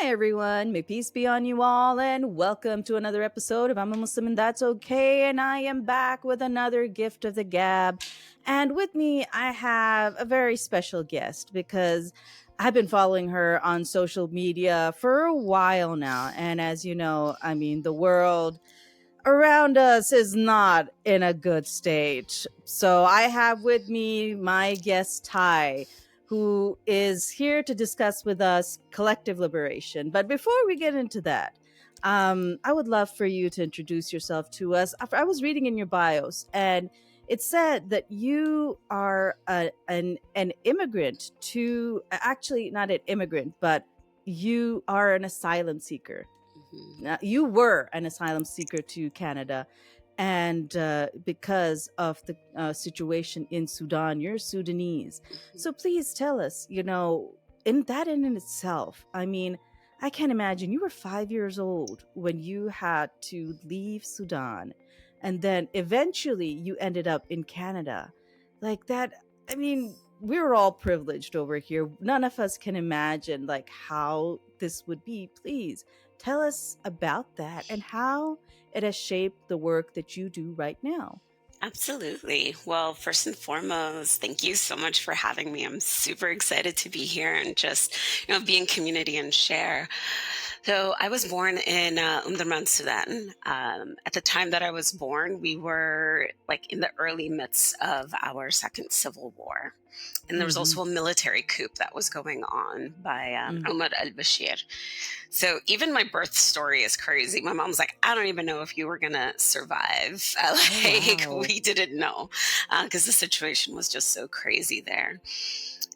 everyone. May peace be on you all, and welcome to another episode of I'm a Muslim and That's Okay. And I am back with another gift of the gab. And with me, I have a very special guest because I've been following her on social media for a while now. And as you know, the world around us is not in a good state. So I have with me my guest, Ty, who is here to discuss with us collective liberation. But before we get into that, I would love for you to introduce yourself to us. I was reading in your bios, and it said that you are an immigrant to, actually, not an immigrant, but you are an asylum seeker. You were an asylum seeker to Canada, and because of the situation in Sudan, you're Sudanese. So please tell us, in itself, I can't imagine. You were 5 years old when you had to leave Sudan, and then eventually you ended up in Canada. Like that, we're all privileged over here. None of us can imagine like how this would be. Please tell us about that and how it has shaped the work that you do right now. Absolutely. Well, first and foremost, thank you so much for having me. I'm super excited to be here and just, be in community and share. So I was born in Umdurman, Sudan. At the time that I was born, we were like in the early midst of our second civil war. And there was Mm-hmm. also a military coup that was going on by Mm. Omar al-Bashir. So even my birth story is crazy. My mom's like, I don't even know if you were going to survive. Oh, Like, wow. we didn't know because the situation was just so crazy there.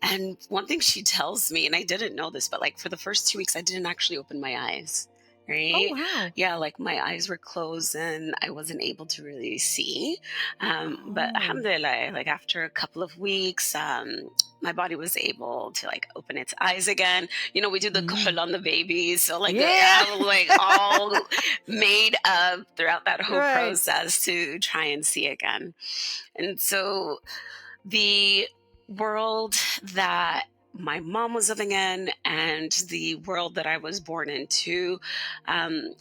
And one thing she tells me, and I didn't know this, but like for the first 2 weeks, I didn't actually open my eyes. Oh, Right? wow. Yeah, like my eyes were closed and I wasn't able to really see. But Oh. alhamdulillah, like after a couple of weeks, my body was able to like open its eyes again. We do the Mm. kuhl on the babies. So like Yeah. I was like all made up throughout that whole Right. process to try and see again. And so the world that my mom was living in and the world that I was born into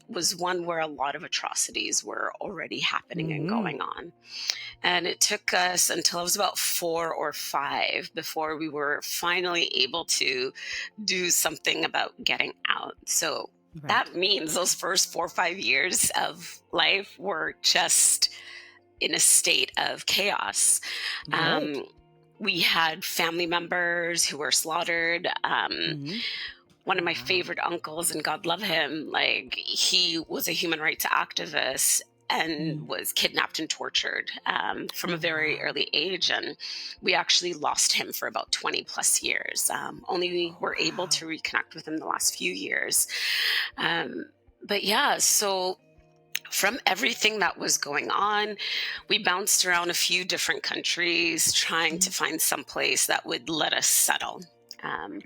was one where a lot of atrocities were already happening and Mm-hmm. going on. And it took us until I was about 4 or 5 before we were finally able to do something about getting out. So Right. that means those first 4 or 5 years of life were just in a state of chaos. Right. Um, we had family members who were slaughtered. Mm-hmm. One of Oh, my wow. favorite uncles, and God love him, like he was a human rights activist Mm. and was kidnapped and tortured from a Oh, very wow. early age. And we actually lost him for about 20 plus years. Only we Oh, were able wow. to reconnect with him the last few years. Um, but yeah, so from everything that was going on, we bounced around a few different countries trying to Mm. find some place that would let us settle.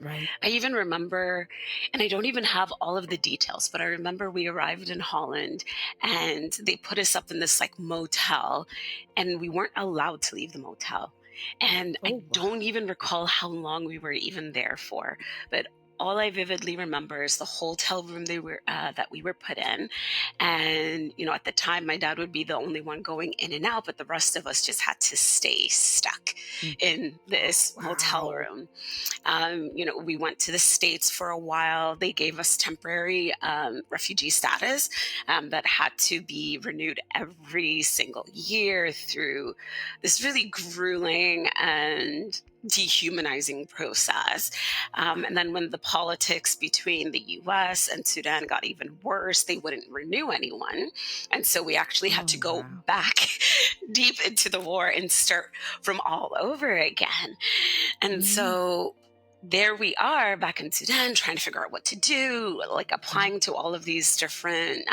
Right. I even remember, and I don't even have all of the details, but I remember we arrived in Holland and they put us up in this like motel and we weren't allowed to leave the motel. And I Oh, don't wow. even recall how long we were even there for, but all I vividly remember is the hotel room that we were put in, and at the time my dad would be the only one going in and out, but the rest of us just had to stay stuck Mm. in Oh, this motel wow. room. We went to the States for a while. They gave us temporary refugee status that had to be renewed every single year through this really grueling and dehumanizing process. And then when the politics between the US and Sudan got even worse, they wouldn't renew anyone. And so we actually had to Oh, go wow. back deep into the war and start from all over again. And Mm-hmm. so there we are back in Sudan trying to figure out what to do, like applying to all of these different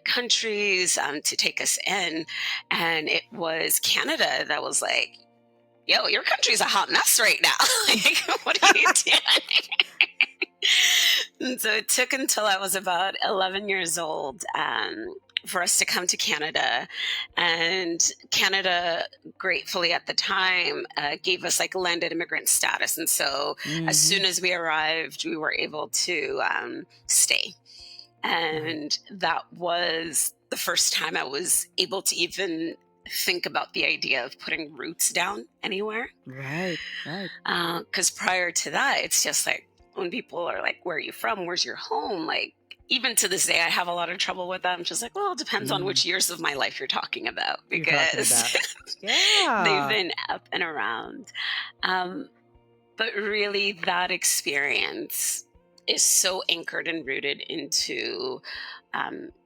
countries to take us in. And it was Canada that was like, yo, your country's a hot mess right now. Like, what are you doing? And so it took until I was about 11 years old for us to come to Canada, and Canada, gratefully at the time, gave us like landed immigrant status. And so as Mm-hmm. soon as we arrived, we were able to stay. Right. And that was the first time I was able to even think about the idea of putting roots down anywhere. Right. Right. Because prior to that, it's just like when people are like, "Where are you from? Where's your home?" Like, even to this day, I have a lot of trouble with that. I'm just like, well, it depends on Mm. which years of my life you're talking about, You're talking because about. they've Yeah. been up and around. Um, but really, that experience is so anchored and rooted into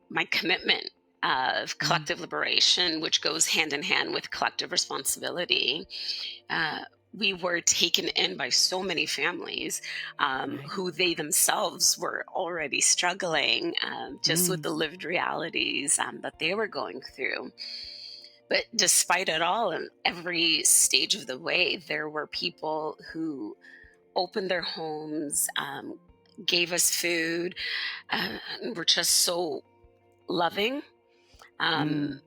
my commitment of Mm. collective liberation, which goes hand in hand with collective responsibility. uh, we were taken in by so many families Right. who they themselves were already struggling just with Mm. the lived realities that they were going through. But despite it all, and every stage of the way, there were people who opened their homes, gave us food, and were just so loving, um, Mm.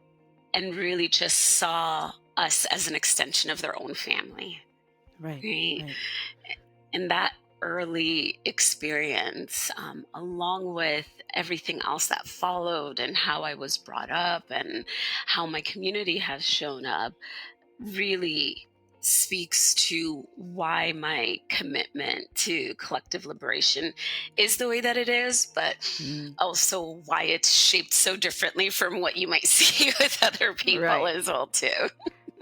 and really just saw us as an extension of their own family. Right. Right. Right. And that early experience, along with everything else that followed, and how I was brought up, and how my community has shown up, really speaks to why my commitment to collective liberation is the way that it is, but Mm. also why it's shaped so differently from what you might see with other people Right. as well too.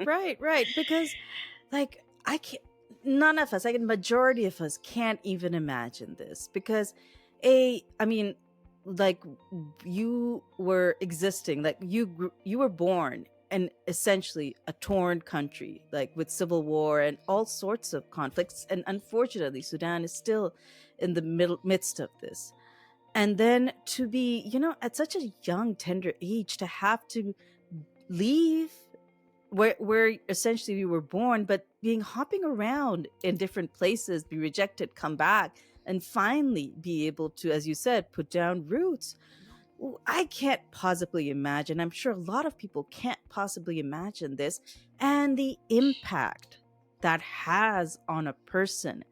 Right. Right. Because, like, I can't. None of us, like, a majority of us, can't even imagine this because, I mean, like, you were existing, like, you were born in essentially a torn country, like, with civil war and all sorts of conflicts, and unfortunately, Sudan is still in the midst of this. And then to be, at such a young, tender age, to have to leave where essentially we were born, but being hopping around in different places, be rejected, come back, and finally be able to, as you said, put down roots. I can't possibly imagine. I'm sure a lot of people can't possibly imagine this and the impact that has on a person.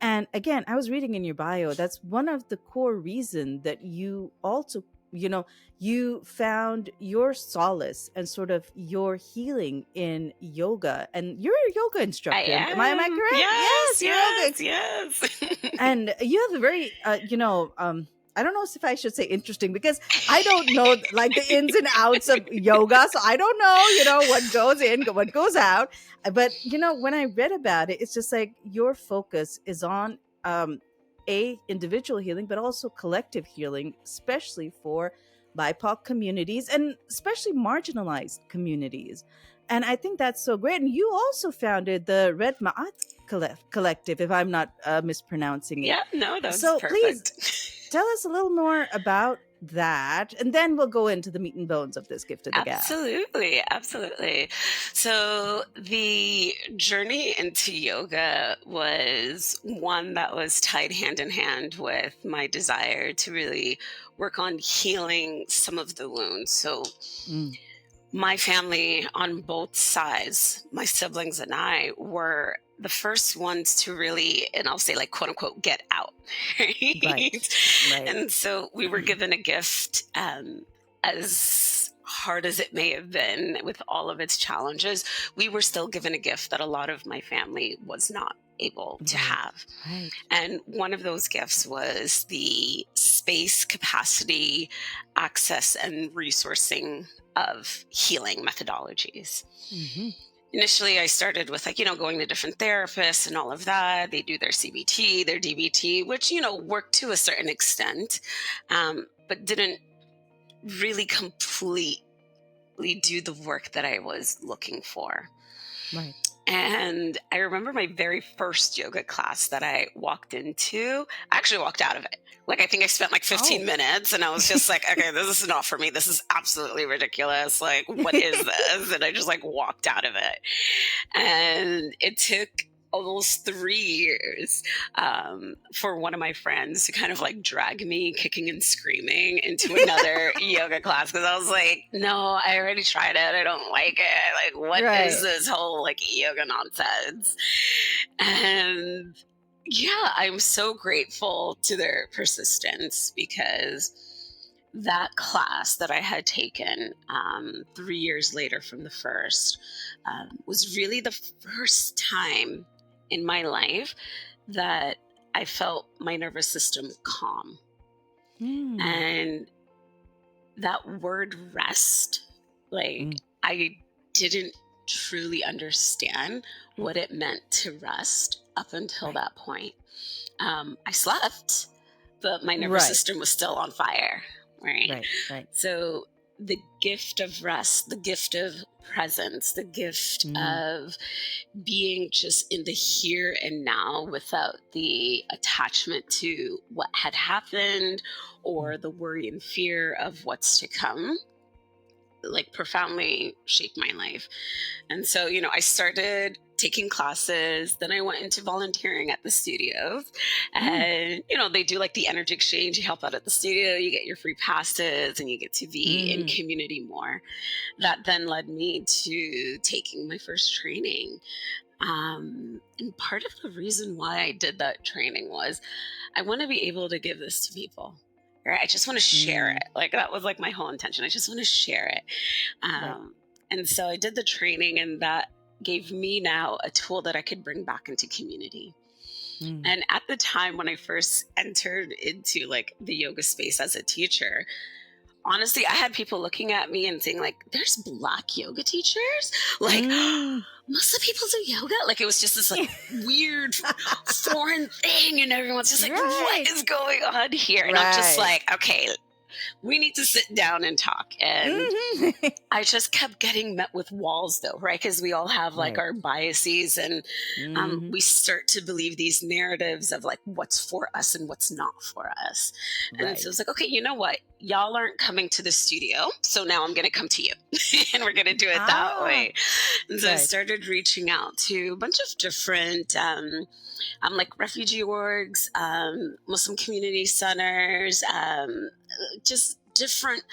And again, I was reading in your bio, that's one of the core reason that you also, you know, you found your solace and sort of your healing in yoga. And you're a yoga I instructor. Am I am. correct? Yes, Yes, you're a yoga. yes, yes. And you have a very I don't know if I should say interesting because I don't know like the ins and outs of yoga, so I don't know what goes in, what goes out. But when I read about it, it's just like your focus is on a individual healing but also collective healing, especially for BIPOC communities and especially marginalized communities. And I think that's so great. And you also founded the Red Ma'at Collective, if I'm not mispronouncing it. Yeah, no, that's So please perfect. tell us a little more about that, and then we'll go into the meat and bones of this gift of the gab. Absolutely, absolutely. So the journey into yoga was one that was tied hand in hand with my desire to really work on healing some of the wounds. So Mm. my family on both sides, my siblings and I, were the first ones to really, and I'll say like quote unquote, get out. Right, Right. right. And so we were given a gift, as hard as it may have been with all of its challenges, we were still given a gift that a lot of my family was not able to Right, have. right. And one of those gifts was the space, capacity, access, and resourcing of healing methodologies. Mm-hmm. Initially, I started with going to different therapists and all of that. They do their CBT, their DBT, which, worked to a certain extent, but didn't really completely do the work that I was looking for. Right. And I remember my very first yoga class that I walked into, I actually walked out of it. Like, I think I spent like 15 Oh. minutes and I was just like, okay, this is not for me. This is absolutely ridiculous. Like, what is this? And I just like walked out of it. And it took almost 3 years for one of my friends to kind of like drag me kicking and screaming into another yoga class, because I was like, no, I already tried it. I don't like it. Like, what is Right. this whole like yoga nonsense? And yeah, I'm so grateful to their persistence, because that class that I had taken 3 years later from the first was really the first time in my life that I felt my nervous system calm. Mm. And that word rest, like, I didn't truly understand what it meant to rest up until Right. that point. I slept, but my nervous Right. system was still on fire. Right. Right. Right. So the gift of rest, the gift of presence, the gift of being just in the here and now without the attachment to what had happened or the worry and fear of what's to come, like, profoundly shaped my life. And so, I started taking classes, then I went into volunteering at the studios. And, they do like the energy exchange. You help out at the studio, you get your free passes, and you get to be in community more. That then led me to taking my first training. And part of the reason why I did that training was I want to be able to give this to people. Right? I just want to share it. Like, that was like my whole intention. I just want to share it. Right. And so I did the training, and that gave me now a tool that I could bring back into community. And at the time when I first entered into like the yoga space as a teacher, honestly, I had people looking at me and saying like, there's Black yoga teachers? Like, most of the people do yoga? Like, it was just this like weird foreign thing, and everyone's just like, what is going on here? And I'm just like, okay, we need to sit down and talk. And I just kept getting met with walls, though, right? Because we all have like our biases, and we start to believe these narratives of like what's for us and what's not for us. And so it's like, okay, you know what? Y'all aren't coming to the studio, so now I'm going to come to you and we're going to do it that way. And so I started reaching out to a bunch of different like refugee orgs, Muslim community centers, just different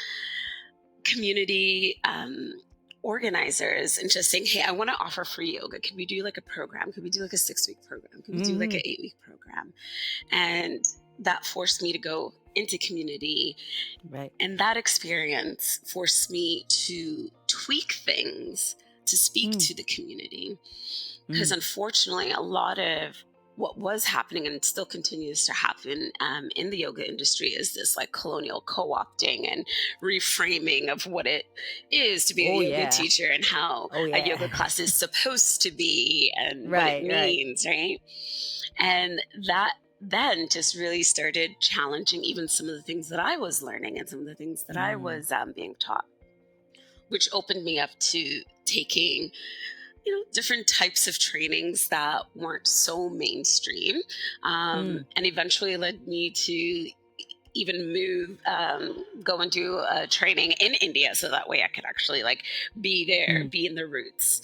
community organizers, and just saying, hey, I want to offer free yoga. Could we do like a program? Could we do like a 6-week program? Could we do like an 8-week program? And that forced me to go into community. And that experience forced me to tweak things to speak to the community. Because unfortunately, a lot of what was happening and still continues to happen in the yoga industry is this like colonial co-opting and reframing of what it is to be a yoga teacher, and how a yoga class is supposed to be, and what it means, right? And that then just really started challenging even some of the things that I was learning and some of the things that I was being taught, which opened me up to taking different types of trainings that weren't so mainstream, and eventually led me to even move, go and do a training in India, so that way I could actually like be there, be in the roots.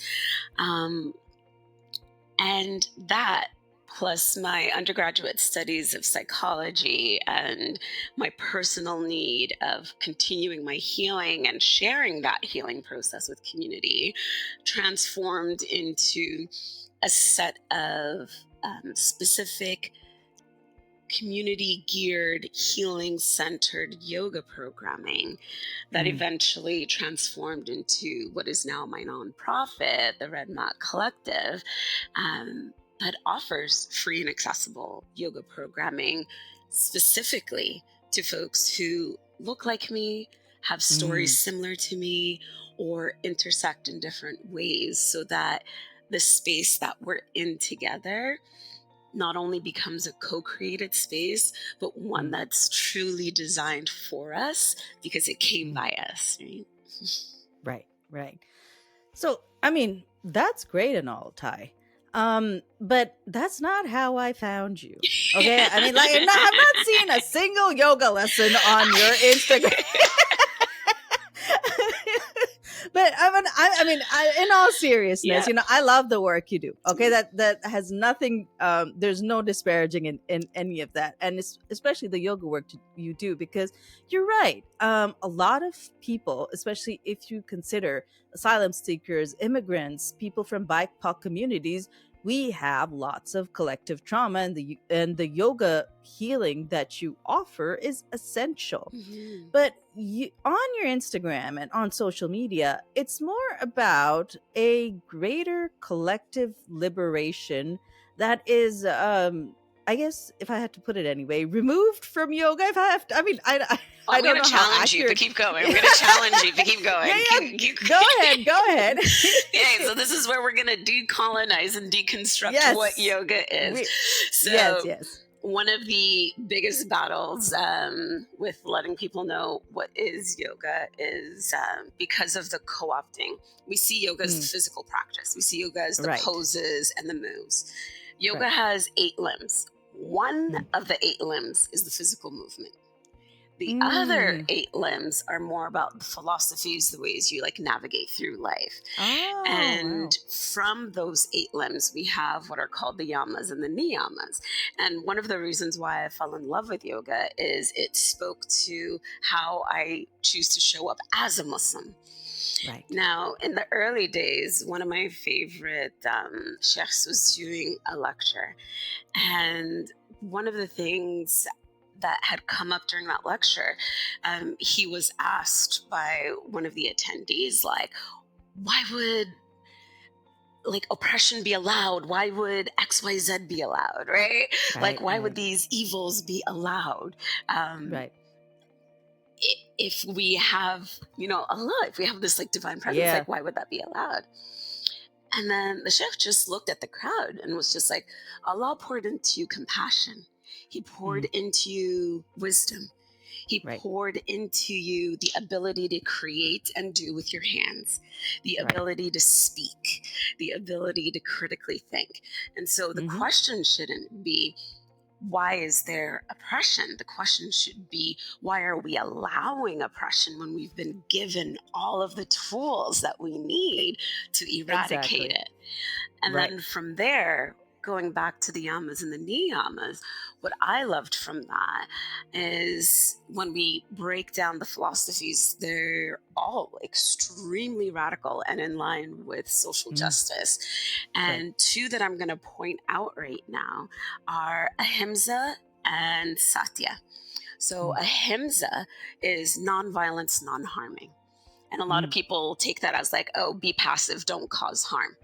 And that, plus my undergraduate studies of psychology and my personal need of continuing my healing and sharing that healing process with community, transformed into a set of specific community-geared, healing-centered yoga programming that eventually transformed into what is now my nonprofit, the Red Mat Collective, that offers free and accessible yoga programming specifically to folks who look like me, have stories similar to me, or intersect in different ways, so that the space that we're in together not only becomes a co-created space, but one that's truly designed for us because it came by us, right? Right. So, I mean, that's great and all, Ty. But that's not how I found you. Okay. I mean, like, I'm not seeing a single yoga lesson on your Instagram. But In all seriousness, Yeah. I love the work you do. Okay, that has nothing. There's no disparaging in any of that, and especially the yoga work you do, because you're right. A lot of people, especially if you consider asylum seekers, immigrants, people from BIPOC communities, we have lots of collective trauma, and the yoga healing that you offer is essential. Mhm. But on your Instagram and on social media, it's more about a greater collective liberation that is, I guess, if I had to put it anyway, removed from yoga. If I have to, I I'm don't going know to how challenge you, but accurate. keep going. I'm going to challenge you, but keep Yeah, going. yeah. Go ahead, go ahead. Okay, so this is where we're going to decolonize and deconstruct what Yes, yoga is. yes, So, yes. one of the biggest battles with letting people know what is yoga is because of the co-opting. We see yoga as the physical practice. We see yoga as the Right. poses and the moves. Yoga Right. has 8 limbs. One of the 8 limbs is the physical movement. The other 8 limbs are more about the philosophies, the ways you like navigate through life. Oh, And wow. from those 8 limbs, we have what are called the yamas and the niyamas. And one of the reasons why I fell in love with yoga is it spoke to how I choose to show up as a Muslim. Right. Now, in the early days, one of my favorite sheikhs was doing a lecture. And one of the things that had come up during that lecture, he was asked by one of the attendees, like, why would like oppression be allowed? Why would XYZ be allowed? Right? Like, Right. why would Right. these evils be allowed? Right. If we have, Allah, if we have this like divine presence, Yeah. like, why would that be allowed? And then the sheikh just looked at the crowd and was just like, Allah poured into you compassion. He poured into you wisdom. He Right. poured into you the ability to create and do with your hands, the Right. ability to speak, the ability to critically think. And so the question shouldn't be, why is there oppression? The question should be, why are we allowing oppression when we've been given all of the tools that we need to eradicate Exactly. it? And Right. then from there, going back to the yamas and the niyamas, what I loved from that is when we break down the philosophies, they're all extremely radical and in line with social justice. And 2 that I'm going to point out right now are ahimsa and satya. So ahimsa is nonviolence, non-harming. And a lot of people take that as like, oh, be passive, don't cause harm.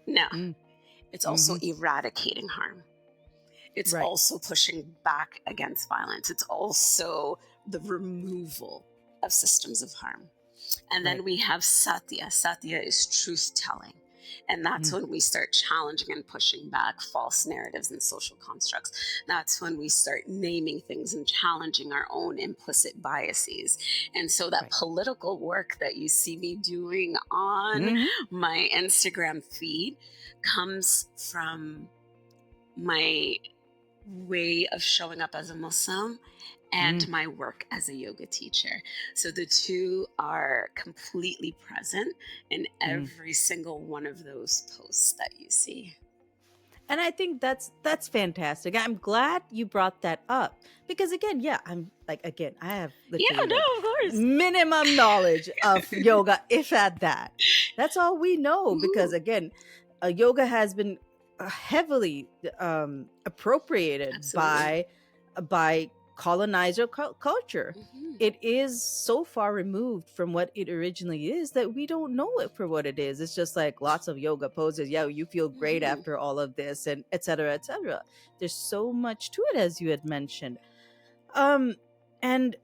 No, it's also eradicating harm. It's Right. also pushing back against violence. It's also the removal of systems of harm. And then we have satya. Satya is truth telling. And that's when we start challenging and pushing back false narratives and social constructs. That's when we start naming things and challenging our own implicit biases. And so that political work that you see me doing on my Instagram feed comes from my way of showing up as a Muslim and my work as a yoga teacher. So the 2 are completely present in every single one of those posts that you see. And I think that's fantastic. I'm glad you brought that up, because again, I'm like, again, I have literally Of course. minimum knowledge of yoga, if at that. That's all we know, because again, yoga has been heavily appropriated Absolutely. by colonizer culture. It is so far removed from what it originally is that we don't know it for what it is. It's just like lots of yoga poses. Yeah, you feel great after all of this, and et cetera, et cetera. There's so much to it, as you had mentioned. And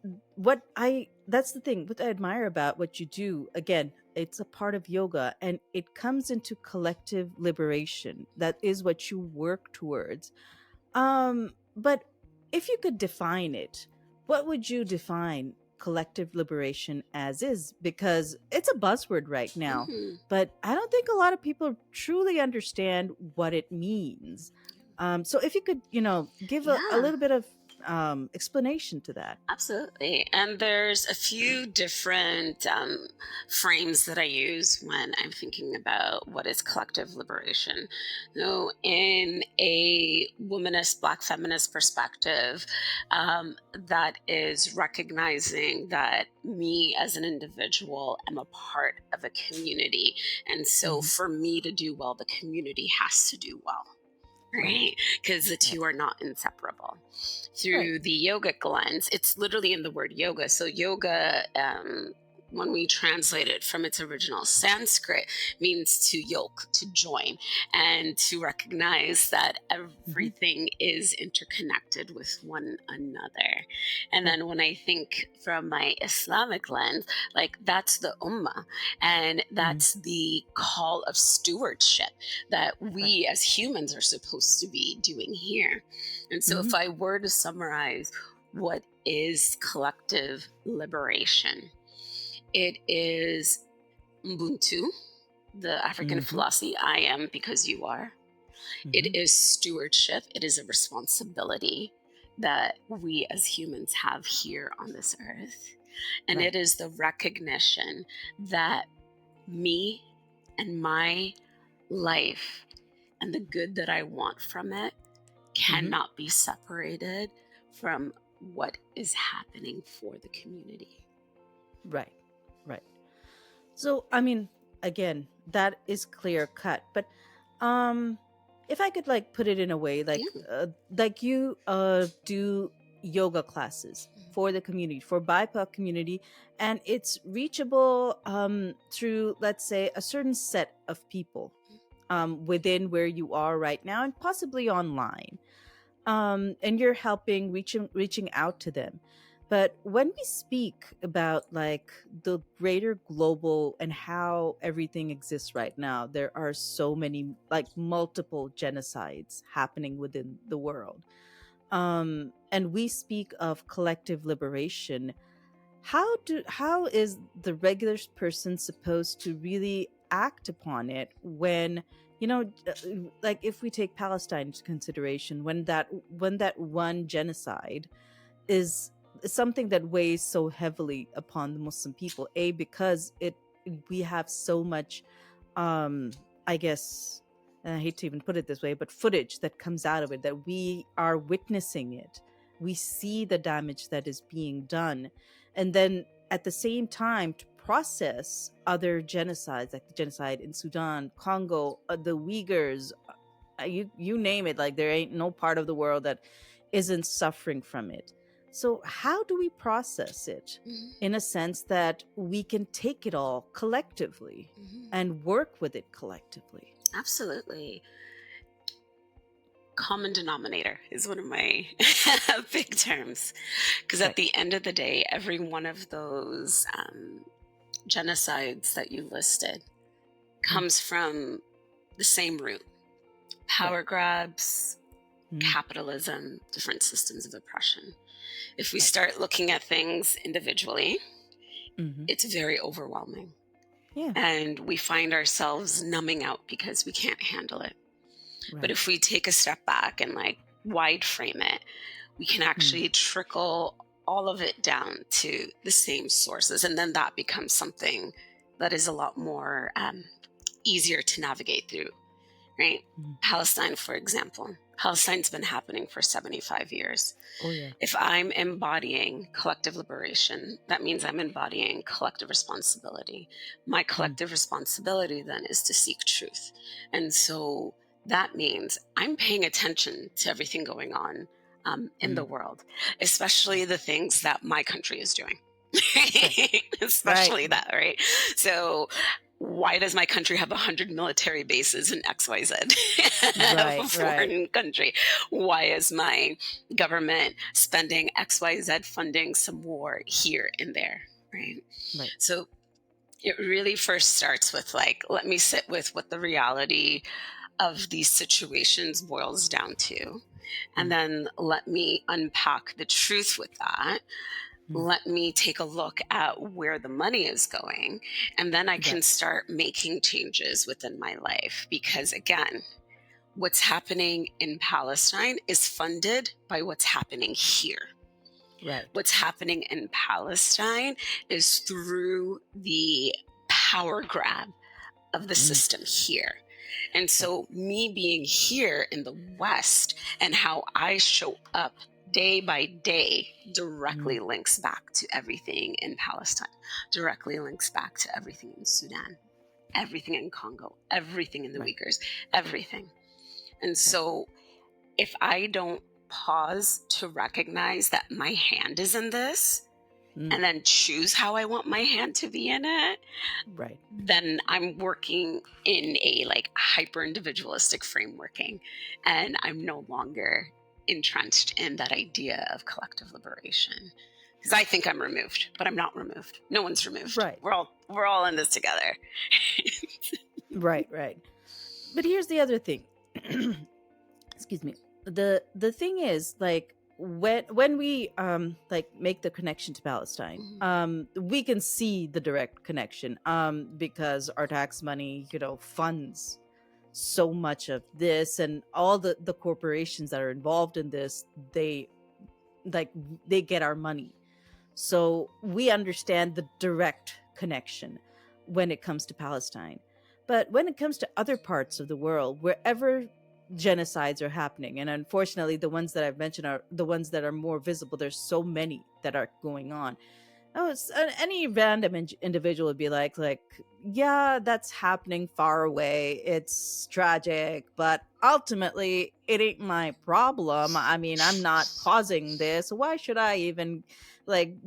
that's the thing, what I admire about what you do. Again, it's a part of yoga, and it comes into collective liberation. That is what you work towards. But if you could define it, what would you define collective liberation as is? Because it's a buzzword right now, but I don't think a lot of people truly understand what it means. So if you could, give a little bit of explanation to that. Absolutely. And there's a few different frames that I use when I'm thinking about what is collective liberation. So, in a womanist, Black feminist perspective, that is recognizing that me as an individual am a part of a community. And so, Hmm. for me to do well, the community has to do well. Right. Right, because the Right. two are not inseparable. Right. Through the yogic lens, it's literally in the word yoga. So yoga, when we translate it from its original Sanskrit, means to yoke, to join, and to recognize that Hmm. everything is interconnected with one another. And Right. then when I think from my Islamic lens, like that's the ummah, and Hmm. that's the call of stewardship that Right. we as humans are supposed to be doing here. And so, Hmm. if I were to summarize what is collective liberation, it is Ubuntu, the African Hmm. philosophy, I am because you are. It Hmm. is stewardship, it is a responsibility that we as humans have here on this earth. And Right. it is the recognition that me and my life and the good that I want from it Hmm. cannot be separated from what is happening for the community. Right. Right. So, I mean, again, that is clear cut. But um if I could like put it in a way Yeah. like you do yoga classes for the community, for BIPOC community, and it's reachable through, let's say, a certain set of people within where you are right now and possibly online, and you're helping reaching out to them. But when we speak about like the greater global and how everything exists right now, there are so many, like multiple genocides happening within the world, and we speak of collective liberation. How is the regular person supposed to really act upon it when, like if we take Palestine into consideration, when that one genocide is something that weighs so heavily upon the Muslim people, a because it we have so much, um I guess, and I hate to even put it this way, but footage that comes out of it, that we are witnessing it, we see the damage that is being done, and then at the same time to process other genocides like the genocide in Sudan, Congo, the Uyghurs, you name it, like there ain't no part of the world that isn't suffering from it. So how do we process it Mhm. in a sense that we can take it all collectively Mhm. and work with it collectively? Absolutely. Common denominator is one of my big terms. Because at Okay. the end of the day, every one of those genocides that you listed Mm, comes from the same root: right. power grabs, Mm, capitalism, different systems of oppression. If we right. start looking at things individually, Hmm. it's very overwhelming. Yeah. And we find ourselves numbing out because we can't handle it. But Right. if we take a step back and like wide frame it, we can Mm, actually trickle all of it down to the same sources. And then that becomes something that is a lot more easier to navigate through, right? mm. Palestine, for example. Palestine's been happening for 75 years. Oh yeah. If I'm embodying collective liberation, that means I'm embodying collective responsibility. My Mm, collective responsibility then is to seek truth. And so that means I'm paying attention to everything going on in the mm. world, especially Right. the things that my country is doing. Right. Right. Especially that, right? So why does my country have 100 military bases in XYZ, Right. Right. foreign country? Why is my government spending XYZ funding some war here and there, right? Right. So it really first starts with like, let me sit with what the reality of these situations boils down to. And Mm, then let me unpack the truth with that. mm. Let me take a look at where the money is going. And then I can Right. start making changes within my life. Because again, what's happening in Palestine is funded by what's happening here. Right. What's happening in Palestine is through the power grab of the system here. And so me being here in the West and how I show up day by day directly links back to everything in Palestine, directly links back to everything in Sudan, everything in Congo, everything in the Uyghurs, everything. And so if I don't pause to recognize that my hand is in this and then choose how I want my hand to be in it, then I'm working in a like hyper individualistic frameworking, and I'm no longer entrenched in that idea of collective liberation. Because I think I'm removed, but I'm not removed. No one's removed. Right. We're all in this together. Right. But here's the other thing. Excuse me. The thing is, like, when we like make the connection to Palestine, we can see the direct connection because our tax money, funds so much of this, and all the corporations that are involved in this, they get our money. So we understand the direct connection when it comes to Palestine. But when it comes to other parts of the world, wherever genocides are happening, and unfortunately the ones that I've mentioned are the ones that are more visible, there's so many that are going on. Any random individual would be like, yeah, that's happening far away, it's tragic, but ultimately it ain't my problem. I mean, I'm not causing this, why should I even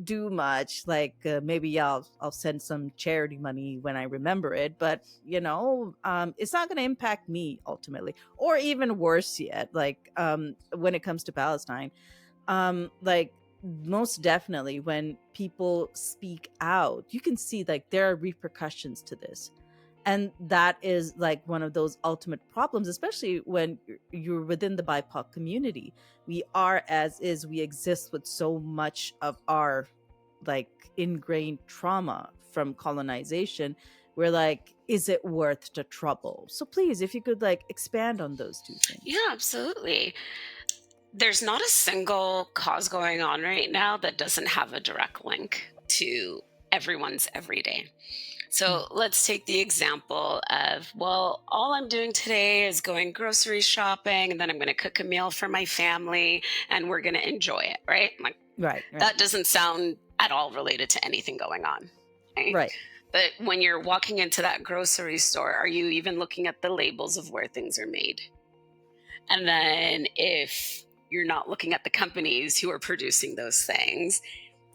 do much? Maybe I'll send some charity money when I remember it, but it's not going to impact me ultimately. Or even worse yet, when it comes to Palestine, most definitely when people speak out, you can see there are repercussions to this, and that is one of those ultimate problems, especially when you're within the BIPOC community. We are as is, we exist with so much of our ingrained trauma from colonization. We're is it worth the trouble? So please, if you could expand on those two things. Yeah, absolutely. There's not a single cause going on right now that doesn't have a direct link to everyone's everyday. So let's take the example of, well, all I'm doing today is going grocery shopping, and then I'm going to cook a meal for my family and we're going to enjoy it, right? Right. That doesn't sound at all related to anything going on. Right. But when you're walking into that grocery store, are you even looking at the labels of where things are made? And then if you're not looking at the companies who are producing those things,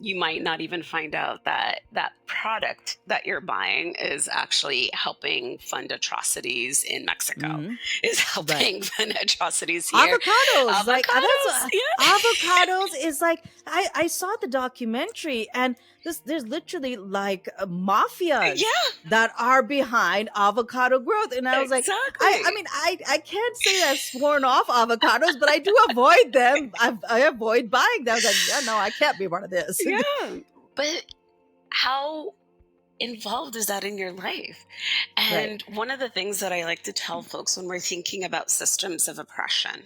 you might not even find out that that product that you're buying is actually helping fund atrocities in Mexico, is helping fund atrocities here. Avocados. Yeah. Avocados is I saw the documentary, and there's literally mafias that are behind avocado growth, and I was I can't say I've sworn off avocados, but I do avoid them. I avoid buying them. I was yeah, no, I can't be one of this. Yeah, but how involved is that in your life? And one of the things that I like to tell folks when we're thinking about systems of oppression,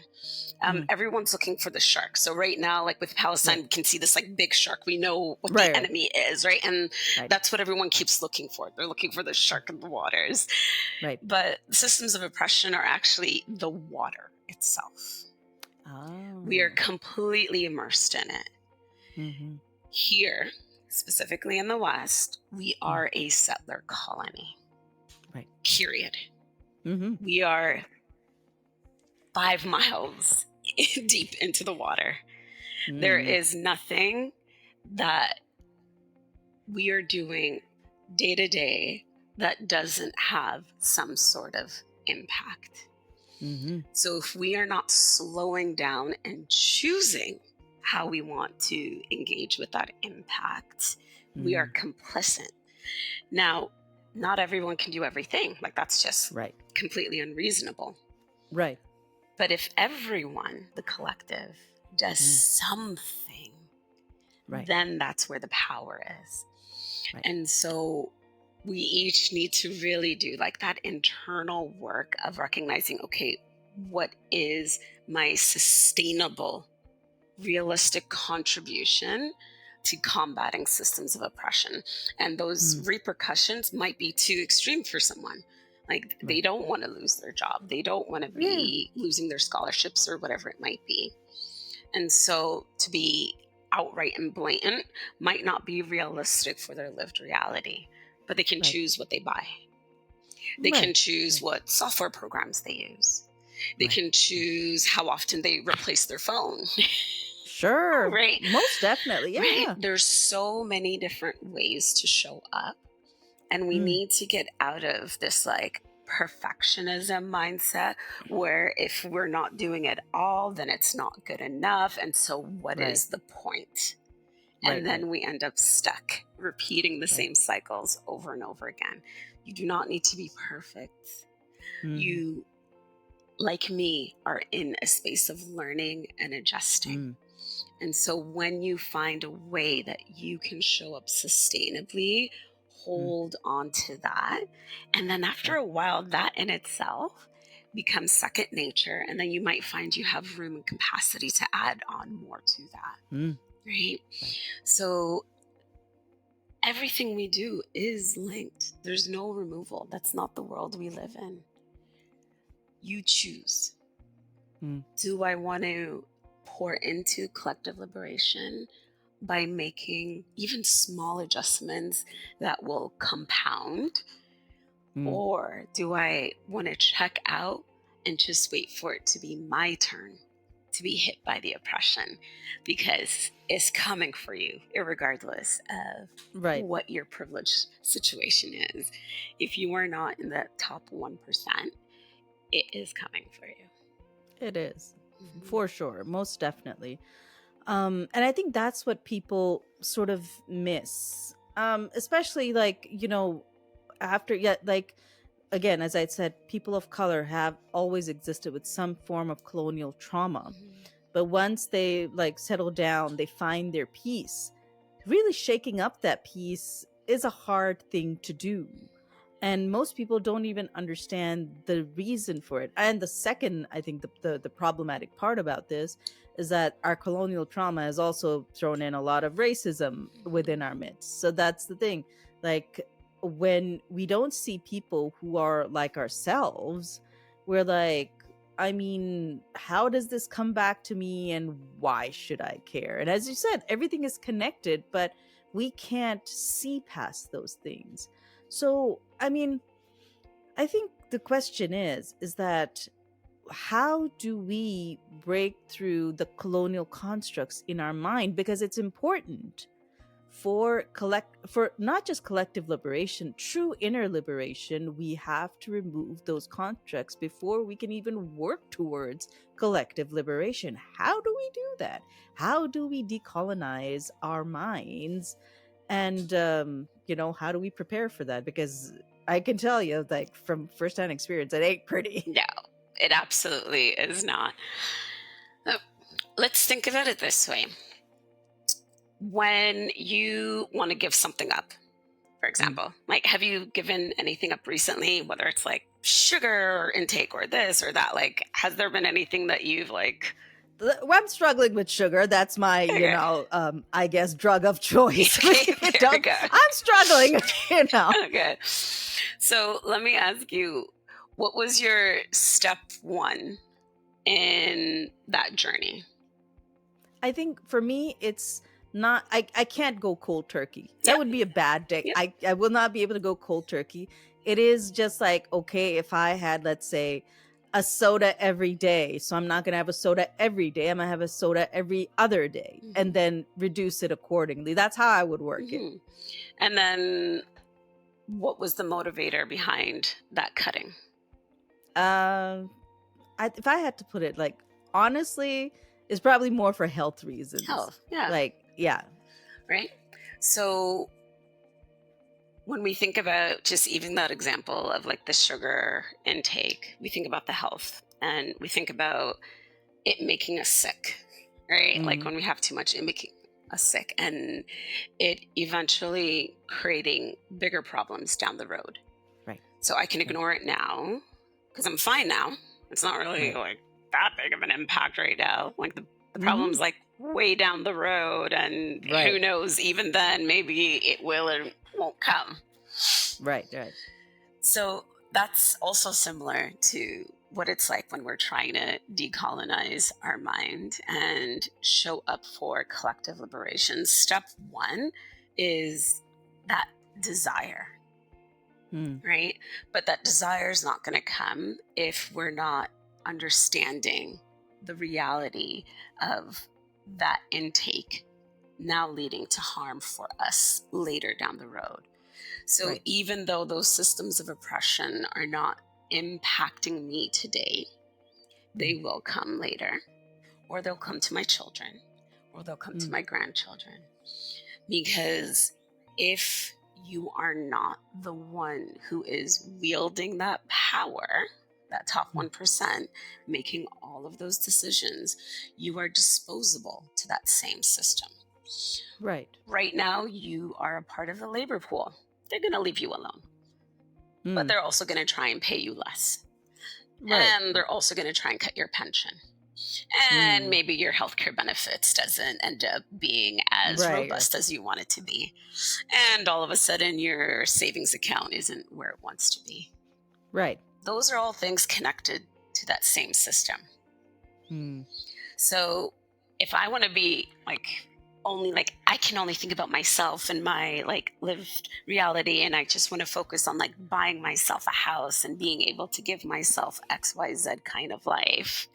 everyone's looking for the shark. So right now, with Palestine, we can see this big shark. We know what the enemy is, right? And that's what everyone keeps looking for. They're looking for the shark in the waters. Right. But systems of oppression are actually the water itself. Oh. We are completely immersed in it. Mm-hmm. Here, specifically in the West, we are a settler colony. Right. Period. Mm-hmm. We are 5 miles deep into the water. Mm-hmm. There is nothing that we are doing day to day that doesn't have some sort of impact. Mm-hmm. So if we are not slowing down and choosing how we want to engage with that impact, we are complicit. Now, not everyone can do everything. That's just completely unreasonable. Right. But if everyone, the collective, does something, then that's where the power is. Right. And so we each need to really do that internal work of recognizing, okay, what is my sustainable, realistic contribution to combating systems of oppression. And those Mm, repercussions might be too extreme for someone. Like they right. don't want to lose their job, they don't want to Yeah. be losing their scholarships or whatever it might be. And so to be outright and blatant might not be realistic for their lived reality, but they can Right. choose what they buy. They can Right. choose Right. what software programs they use. They Right. can Right. choose how often they replace their phone. Sure. Right? Most definitely. Right? Yeah. There's so many different ways to show up. And we Mm, need to get out of this like perfectionism mindset where if we're not doing it all, then it's not good enough. And so, what right. is the point? Right. And Right. then we end up stuck repeating the Right. same cycles over and over again. You do not need to be perfect. Mm, You, like me, are in a space of learning and adjusting. mm, And so when you find a way that you can show up sustainably, mm, hold on to that. And then after right. a while, that in itself becomes second nature. And then you might find you have room and capacity to add on more to that. Mm, Right. right. So everything we do is linked. There's no removal. That's not the world we live in. You choose. Mm, Do I want to pour into collective liberation by making even small adjustments that will compound? mm, Or do I want to check out and just wait for it to be my turn to be hit by the oppression? Because it's coming for you, irregardless of right. what your privileged situation is. If you are not in the top 1%, it is coming for you. It is. Mhm. For sure. Most definitely. And I think that's what people sort of miss. Especially like, after yet like again, as I said, people of color have always existed with some form of colonial trauma. Mhm. But once they like settle down, they find their peace. Really shaking up that peace is a hard thing to do. And most people don't even understand the reason for it. And the second, I think the problematic part about this is that our colonial trauma has also thrown in a lot of racism within our midst. So that's the thing. Like when we don't see people who are like ourselves, we're like, I mean, how does this come back to me and why should I care? And as you said, everything is connected, but we can't see past those things. So, I mean, I think the question is that how do we break through the colonial constructs in our mind, because it's important for not just collective liberation, true inner liberation. We have to remove those constructs before we can even work towards collective liberation. How do we do that? How do we decolonize our minds? And how do we prepare for that? Because I can tell you, like, from firsthand experience, it ain't pretty. No, it absolutely is not. Uh, Let's think about it this way. When you want to give something up, for Mm. example, like have you given anything up recently, whether it's like sugar intake or this or that? Like, has there been anything that you've like, I'm struggling with sugar. That's my, okay, I guess, drug of choice. okay, very Don't, good. I'm struggling, you know. Okay. So let me ask you, what was your step one in that journey? I think for me, it's not, I can't go cold turkey. Yeah. That would be a bad day. Yep. I will not be able to go cold turkey. It is just like, okay, if I had, let's say, a soda every day. So I'm not going to have a soda every day. I'm going to have a soda every other day and Hmm. then reduce it accordingly. That's how I would work it. Hmm. And then what was the motivator behind that cutting? Um, if I had to put it, like, honestly, it's probably more for health reasons. Health. Yeah. Like, yeah. Right. So when we think about just even that example of like the sugar intake, we think about the health and we think about it making us sick, right? Like Mm, when we have too much, it making us sick and it eventually creating bigger problems down the road. right. So I can Right. ignore it now because I'm fine now. It's not really Right. like that big of an impact right now. Like the Hmm. problem's like way down the road, and who Right. knows, even then, maybe it will or won't come. Right. Right. So that's also similar to what it's like when we're trying to decolonize our mind and show up for collective liberation. Step one is that desire, Mm. right? But that desire is not going to come if we're not understanding the reality of that intake now leading to harm for us later down the road. So Right. even though those systems of oppression are not impacting me today, they Mm. will come later, or they'll come to my children, or they'll come to Mm. my grandchildren. Because if you are not the one who is wielding that power, that top Mm. 1%, making all of those decisions, you are disposable to that same system. Right. Right now, you are a part of the labor pool. They're going to leave you alone, but Mm. they're also going to try and pay you less. Right. And they're also going to try and cut your pension. And Mm. maybe your healthcare benefits doesn't end up being as Right. Right. robust as you want it to be. And all of a sudden, your savings account isn't where it wants to be. Right. Those are all things connected to that same system. Mm. So if I want to be like, only like I can only think about myself and my like lived reality, and I just want to focus on like buying myself a house and being able to give myself XYZ kind of life,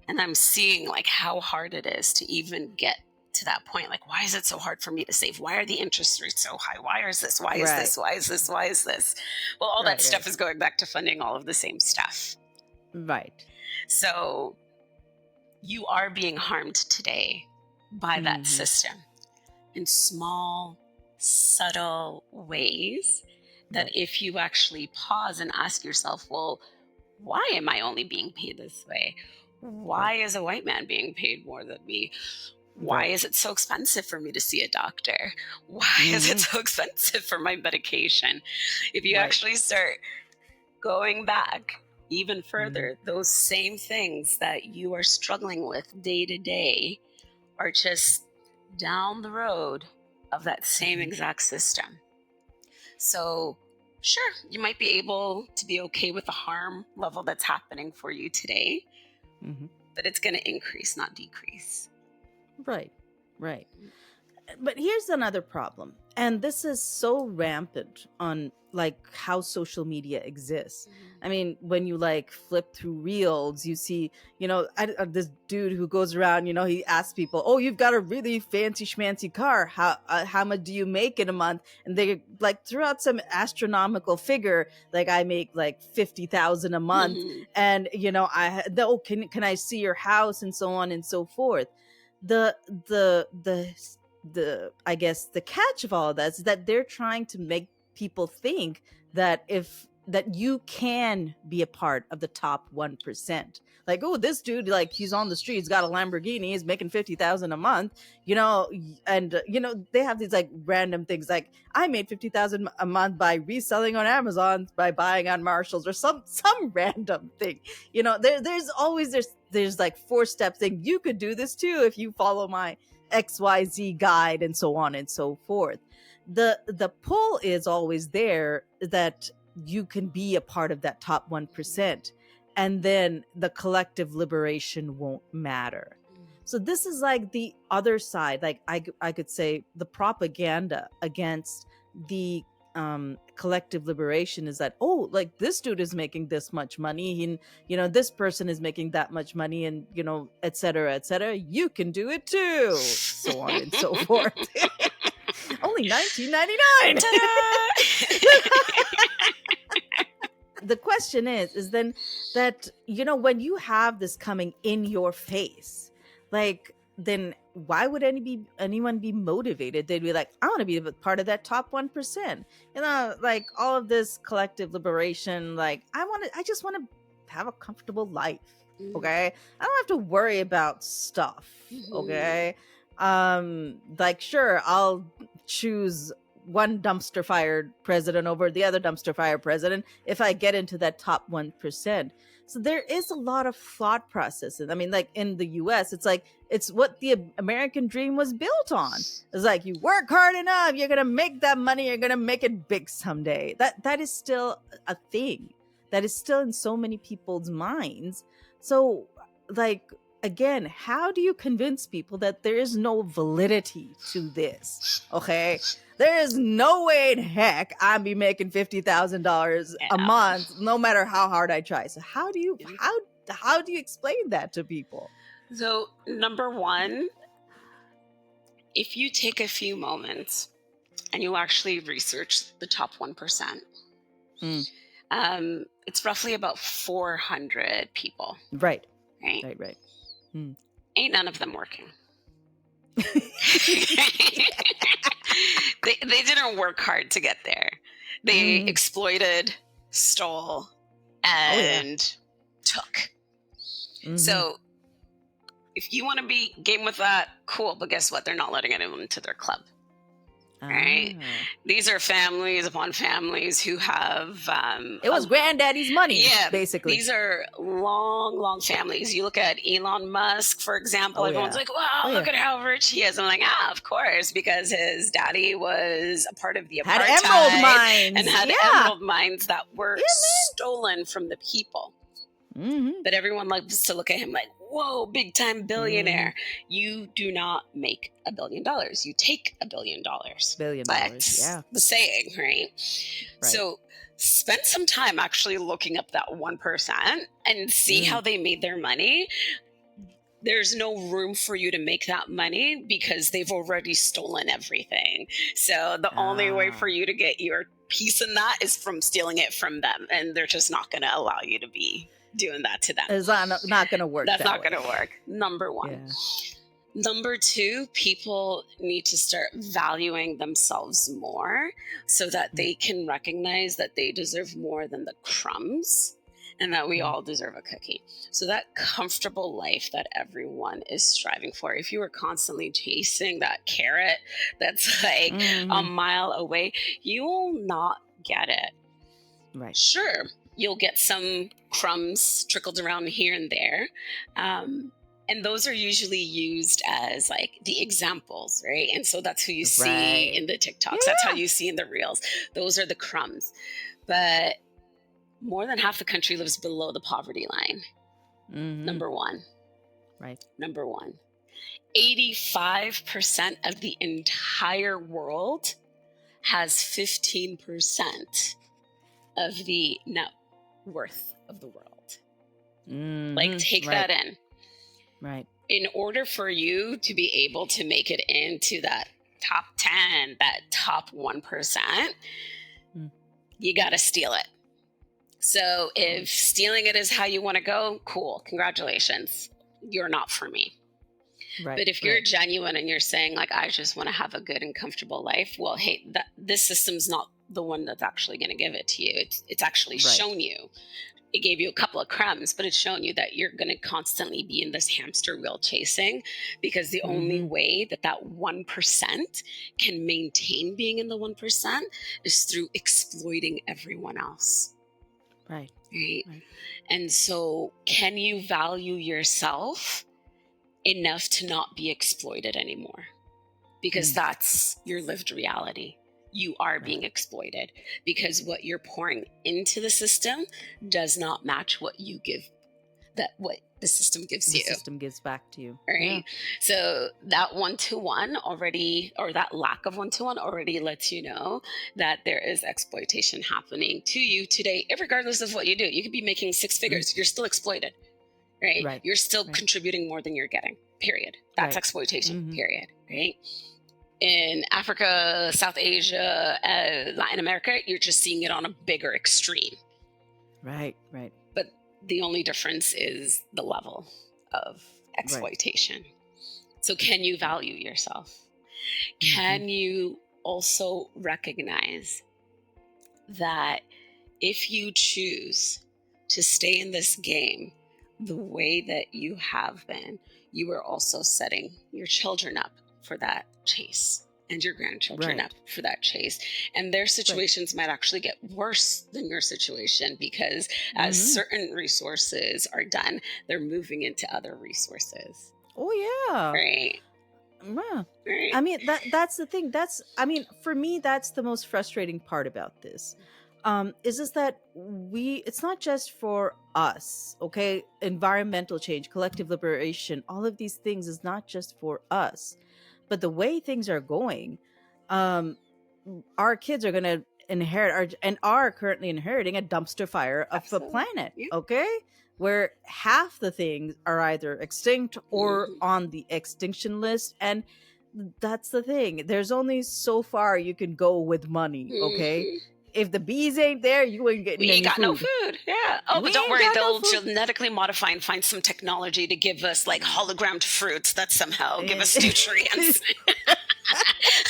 and I'm seeing like how hard it is to even get to that point. Like, why is it so hard for me to save? Why are the interest rates so high? Why is this? Why is Right. this? Why is this? Why is this? Well, all that Right. Right. stuff is going back to funding all of the same stuff. Right. So you are being harmed today by that Hmm. system in small, subtle ways that Right. if you actually pause and ask yourself, well, why am I only being paid this way? Why Right. is a white man being paid more than me? Why Right. is it so expensive for me to see a doctor? Why is it Hmm. so expensive for my medication? If you Right. actually start going back even Mm. further, those same things that you are struggling with day to day are just down the road of that same Hmm. exact system. So, sure, you might be able to be okay with the harm level that's happening for you today, Hmm. but it's going to increase, not decrease. Right. Right. But here's another problem, and this is so rampant on like how social media exists. I mean, when you like flip through reels, you see, this dude who goes around, he asks people, "Oh, you've got a really fancy schmancy car. How much do you make in a month?" And they like throw out some astronomical figure, like I make like 50,000 a month, Mm-hmm. and oh, can I see your house and so on and so forth. The the the the I guess the catch of all of that is that they're trying to make people think that if that you can be a part of the top 1%. Like, oh, this dude, like, he's on the street, he's got a Lamborghini, he's making 50,000 a month, and they have these like random things like I made 50,000 a month by reselling on Amazon, by buying on Marshalls, or some random thing. There's always there's like 4 step thing. You could do this too if you follow my XYZ guide and so on and so forth. The pull is always there that you can be a part of that top 1%, and then the collective liberation won't matter. So this is like the other side. Like I could say the propaganda against the collective liberation is that, oh, like this dude is making this much money, and this person is making that much money, and et cetera, et cetera, you can do it too, so on and so forth. Only 1999. Ta-da! The question is then that when you have this coming in your face, like, then why would anyone be motivated? They'd be like, I want to be a part of that top 1%. Like all of this collective liberation, like I just want to have a comfortable life. Okay, I don't have to worry about stuff. Mhm. Okay, like, sure, I'll choose one dumpster fire president over the other dumpster fire president if I get into that top 1%. So there is a lot of thought processes. I mean, like in the US, it's like it's what the American dream was built on. It's like you work hard enough, you're gonna make that money, you're gonna make it big someday. That is still a thing. That is still in so many people's minds. So, like, again, how do you convince people that there is no validity to this? Okay, there is no way in heck I'd be making $50,000 a month, no matter how hard I try. So how do you explain that to people? So, number one, if you take a few moments and you actually research the top 1%, it's roughly about 400 people. Right. Right. Right. Ain't none of them working. They didn't work hard to get there. They exploited, stole, and took. So if you want to be game with that, cool. But guess what? They're not letting anyone into their club. Right? These are families upon families who have it was granddaddy's money. Yeah, basically. These are long families. You look at Elon Musk, for example. Everyone's like, wow, look at how rich he is. I'm like, of course, because his daddy was a part of the apartheid, had emerald mines and had emerald mines that were stolen from the people. But everyone loves to look at him like, whoa, big time billionaire. You do not make $1 billion. You take $1 billion. That's the saying, right? So spend some time actually looking up that 1% and see how they made their money. There's no room for you to make that money because they've already stolen everything. So the only way for you to get your piece in that is from stealing it from them. And they're just not going to allow you to be doing that to them. It's not going to work. That's not going to work. Number one. Yeah. Number two, people need to start valuing themselves more so that they can recognize that they deserve more than the crumbs and that we all deserve a cookie. So that comfortable life that everyone is striving for, if you are constantly chasing that carrot that's like a mile away, you will not get it. Right. Sure, you'll get some crumbs trickled around here and there. And those are usually used as like the examples, right? And so that's who you see in the TikToks. Yeah. That's how you see in the Reels. Those are the crumbs. But more than half the country lives below the poverty line. Number one. Right. Number one. 85% of the entire world has 15% of the net worth of the world. Like, take that in. Right. In order for you to be able to make it into that top 10, that top 1%, you got to steal it. So if stealing it is how you want to go, cool. Congratulations. You're not for me. Right, but if you're genuine and you're saying, like, I just want to have a good and comfortable life, well, hey, this system's not the one that's actually going to give it to you. It's actually shown you. It gave you a couple of crumbs, but it's shown you that you're going to constantly be in this hamster wheel chasing, because the only way that 1% can maintain being in the 1% is through exploiting everyone else. Right. And so can you value yourself enough to not be exploited anymore? Because that's your lived reality. You are being exploited because what you're pouring into the system does not match what you give, what the system gives you. The system gives back to you. Right. Yeah. So that 1-to-1 already, or that lack of 1-to-1 already lets you know that there is exploitation happening to you today, regardless of what you do. You could be making 6 figures. You're still exploited. Right. You're still contributing more than you're getting. Period. That's exploitation. Period. Right. In Africa, South Asia, Latin America, you're just seeing it on a bigger extreme. Right. But the only difference is the level of exploitation. So can you value yourself? Can you also recognize that if you choose to stay in this game the way that you have been, you are also setting your children up for that chase. and your grandchildren Right. up for that chase. And their Right. situations might actually get worse than your situation because as Hmm. certain resources are done, they're moving into other resources. Oh yeah. Right. Yeah. Right. I mean that's the thing. That's I mean, for me, that's the most frustrating part about this. Is just that it's not just for us, okay? Environmental change, collective liberation, all of these things is not just for us. But the way things are going, um, our kids are gonna inherit and are currently inheriting a dumpster fire of a Absolutely. planet, Yeah. okay? Where half the things are either extinct or Mhm. on the extinction list. And that's the thing. There's only so far you can go with money, okay? Mhm. If the bees ain't there, you ain't We getting ain't any got no food. food. Yeah. Oh, We but don't ain't worry. got no They'll food. genetically modify and find some technology to give us like hologrammed fruits that somehow give us And nutrients.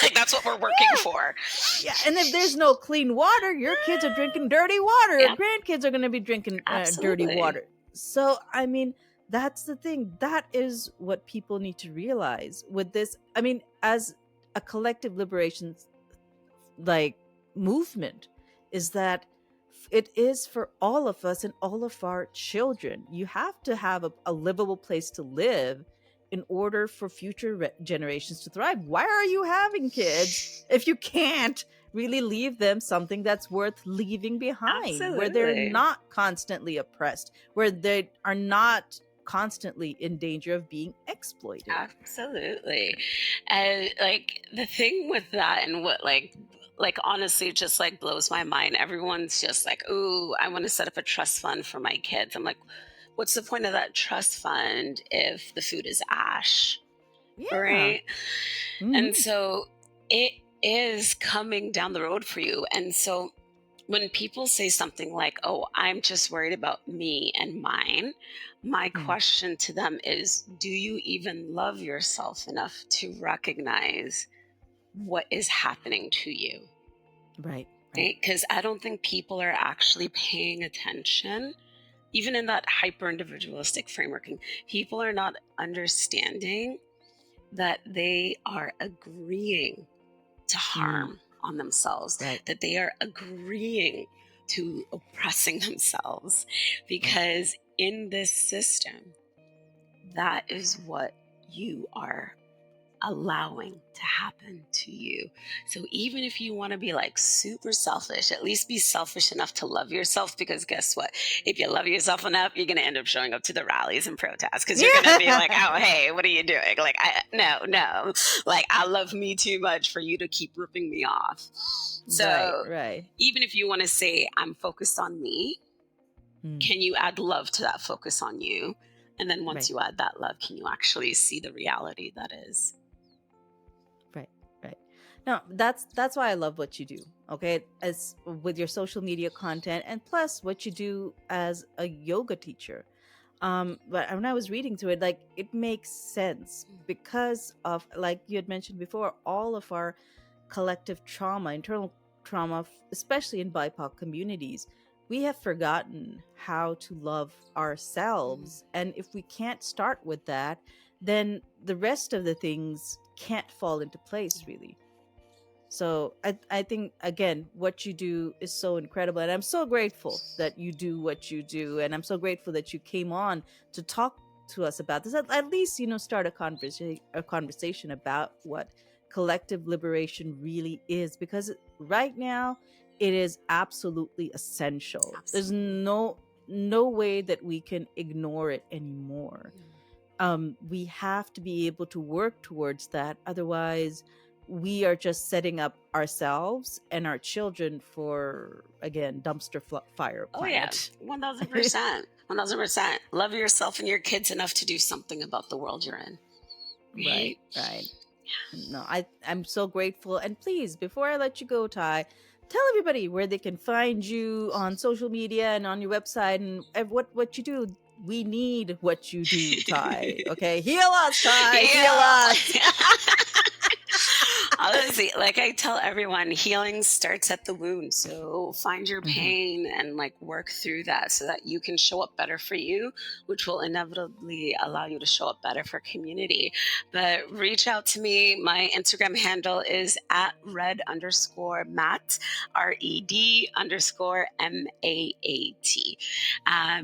Like that's what we're working yeah, for. yeah. And if there's no clean water, your kids are drinking dirty water. Your Yeah, grandkids are going to be drinking dirty absolutely. water. So, I mean, that's the thing. That is what people need to realize with this. I mean, as a collective liberation like movement, is that it is for all of us and all of our children. You have to have a livable place to live in order for future generations to thrive. Why are you having kids if you can't really leave them something that's worth leaving behind, where they're Absolutely. not constantly oppressed, where they are not constantly in danger of being exploited? Absolutely. And like the thing with that and what like honestly just like blows my mind. Everyone's just like, "Ooh, I want to set up a trust fund for my kids." I'm like, "What's the point of that trust fund if the food is ash?" Yeah. Right? And Hmm. so it is coming down the road for you. And so when people say something like, "Oh, I'm just worried about me and mine," my question to them is, do you even love yourself enough to recognize what is happening to you? Right, right. Right? Because I don't think people are actually paying attention. Even in that hyper individualistic framework, people are not understanding that they are agreeing to Mm, harm on themselves, right, that they are agreeing to oppressing themselves. right. Because in this system, that is what you are allowing to happen to you. So even if you want to be like super selfish, at least be selfish enough to love yourself, because guess what? If you love yourself enough, you're going to end up showing up to the rallies and protests because you're going to be like, "Oh, Yeah. hey, what are you doing?" Like, no. Like, I love me too much for you to keep ripping me off. Right, So right. even if you want to say, "I'm focused on me," Mm, can you add love to that focus on you? And then once right, you add that love, can you actually see the reality that is? right, right. No, that's why I love what you do. Okay, as with your social media content, and plus what you do as a yoga teacher. But when I was reading through it, like, it makes sense because of, like you had mentioned before, all of our collective trauma, internal trauma, especially in BIPOC communities. We have forgotten how to love Mm. ourselves. And if we can't start with that, then the rest of the things can't fall into place, really. So I think, again, what you do is so incredible. And I'm so grateful that you do what you do. And I'm so grateful that you came on to talk to us about this. At least, start a conversation about what collective liberation really is. Because right now, it is absolutely essential. There's Absolutely. no way that we can ignore it anymore. Mm. We have to be able to work towards that. Otherwise, we are just setting up ourselves and our children for, again, dumpster fire Oh yeah, planet. 1000%. 1000%. Love yourself and your kids enough to do something about the world you're in. Right, Right? right. No, I'm so grateful. And please, before I let you go, Ty, tell everybody where they can find you on social media and on your website, and what you do. We need what you do, Ty. Okay, heal us, Ty. Heal Yeah. us. Honestly, like I tell everyone, healing starts at the wound. So find your Mhm. pain and like work through that so that you can show up better for you, which will inevitably allow you to show up better for community. But reach out to me. My Instagram handle is at red_Matt, RED_MAAT.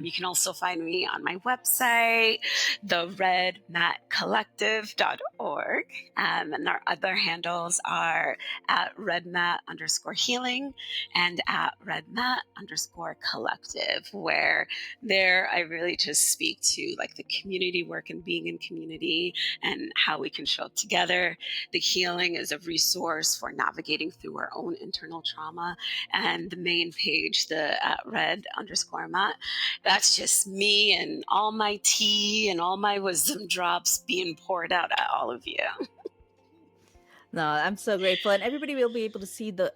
You can also find me on my website, theredmatcollective.org. And our other handles are at redmat_healing and at redmat_collective, where there I really just speak to like the community work and being in community and how we can show up together. The healing is a resource for navigating through our own internal trauma. And the main page, the at red_mat, that's just me and all my tea and all my wisdom drops being poured out at all of you. No, I'm so grateful, and everybody will be able to see the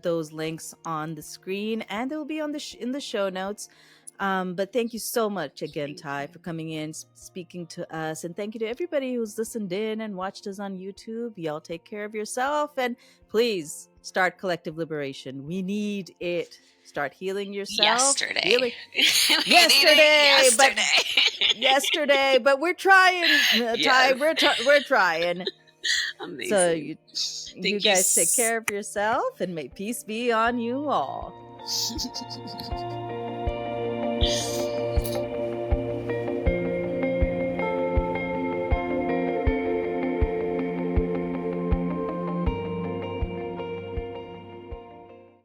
those links on the screen, and they will be on the in the show notes. But thank you so much again, Thank Ty, you. for coming in, speaking to us, and thank you to everybody who's listened in and watched us on YouTube. Y'all take care of yourself, and please start collective liberation. We need it. Start healing yourself. Yesterday. Healing We need it yesterday, but yesterday. yesterday, but we're trying, Ty. Yes. We're trying. So Amazing. you Thank you. guys take care of yourself, and may peace be on you all.